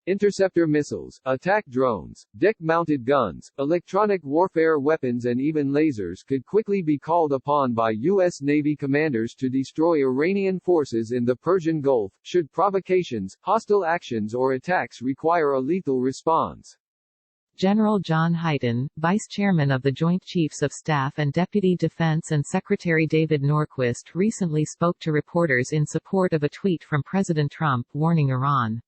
Interceptor missiles, attack drones, deck-mounted guns, electronic warfare weapons and even lasers could quickly be called upon by U.S. Navy commanders to destroy Iranian forces in the Persian Gulf, should provocations, hostile actions or attacks require a lethal response. General John Hyten, Vice Chairman of the Joint Chiefs of Staff and Deputy Defense and Secretary David Norquist recently spoke to reporters in support of a tweet from President Trump warning Iran.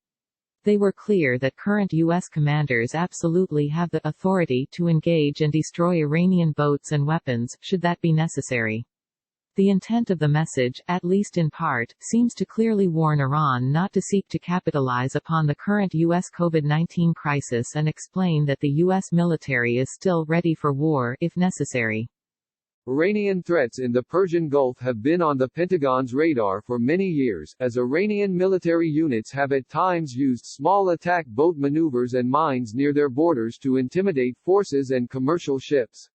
They were clear that current U.S. commanders absolutely have the authority to engage and destroy Iranian boats and weapons, should that be necessary. The intent of the message, at least in part, seems to clearly warn Iran not to seek to capitalize upon the current U.S. COVID-19 crisis and explain that the U.S. military is still ready for war, if necessary. Iranian threats in the Persian Gulf have been on the Pentagon's radar for many years, as Iranian military units have at times used small attack boat maneuvers and mines near their borders to intimidate forces and commercial ships.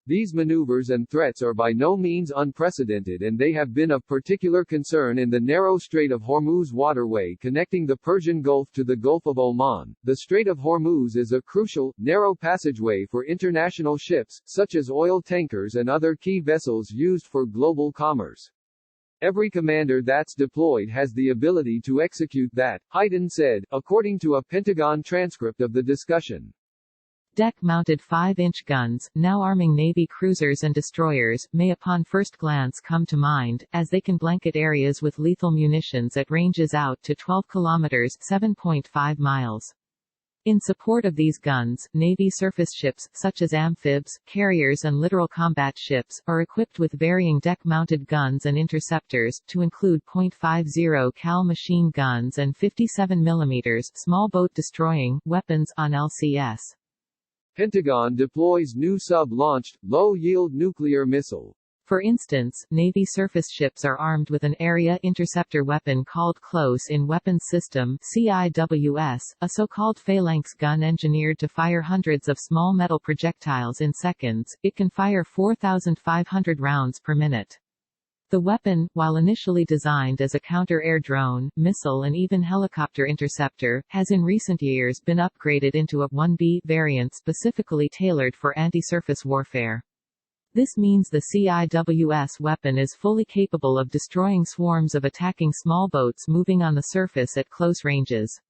These maneuvers and threats are by no means unprecedented, and they have been of particular concern in the narrow Strait of Hormuz waterway connecting the Persian Gulf to the Gulf of Oman. The Strait of Hormuz is a crucial, narrow passageway for international ships, such as oil tankers and other key vessels used for global commerce. Every commander that's deployed has the ability to execute that, Hyten said, according to a Pentagon transcript of the discussion. Deck-mounted 5-inch guns, now arming Navy cruisers and destroyers, may upon first glance come to mind, as they can blanket areas with lethal munitions at ranges out to 12 kilometers (7.5 miles). In support of these guns, Navy surface ships, such as amphibs, carriers and littoral combat ships, are equipped with varying deck-mounted guns and interceptors, to include .50 cal machine guns and 57 mm small boat destroying weapons on LCS. Pentagon deploys new sub-launched, low-yield nuclear missile. For instance, Navy surface ships are armed with an area interceptor weapon called Close-in Weapons System (CIWS), a so-called phalanx gun engineered to fire hundreds of small metal projectiles in seconds. It can fire 4,500 rounds per minute. The weapon, while initially designed as a counter-air drone, missile and even helicopter interceptor, has in recent years been upgraded into a 1B variant specifically tailored for anti-surface warfare. This means the CIWS weapon is fully capable of destroying swarms of attacking small boats moving on the surface at close ranges.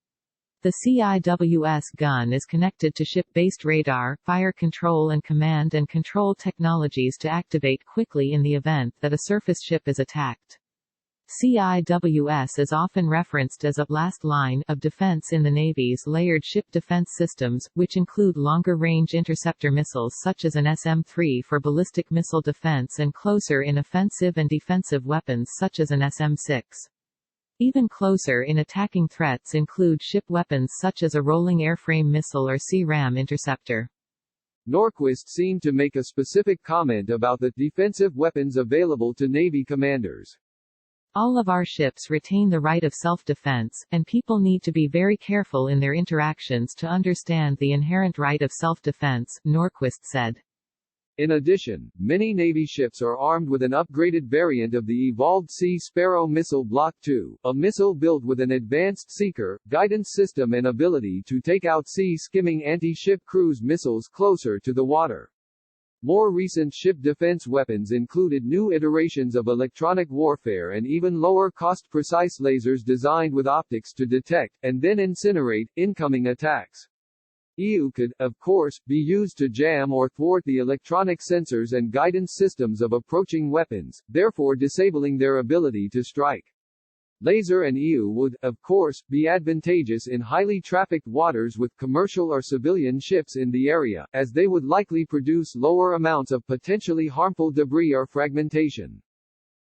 The CIWS gun is connected to ship-based radar, fire control and command and control technologies to activate quickly in the event that a surface ship is attacked. CIWS is often referenced as a last line of defense in the Navy's layered ship defense systems, which include longer-range interceptor missiles such as an SM-3 for ballistic missile defense and closer-in offensive and defensive weapons such as an SM-6. Even closer in attacking threats include ship weapons such as a rolling airframe missile or sea-ram interceptor. Norquist seemed to make a specific comment about the defensive weapons available to Navy commanders. All of our ships retain the right of self-defense, and people need to be very careful in their interactions to understand the inherent right of self-defense, Norquist said. In addition, many Navy ships are armed with an upgraded variant of the evolved Sea Sparrow missile Block II, a missile built with an advanced seeker, guidance system and ability to take out sea-skimming anti-ship cruise missiles closer to the water. More recent ship defense weapons included new iterations of electronic warfare and even lower-cost precise lasers designed with optics to detect, and then incinerate, incoming attacks. EU could, of course, be used to jam or thwart the electronic sensors and guidance systems of approaching weapons, therefore disabling their ability to strike. Laser and EU would, of course, be advantageous in highly trafficked waters with commercial or civilian ships in the area, as they would likely produce lower amounts of potentially harmful debris or fragmentation.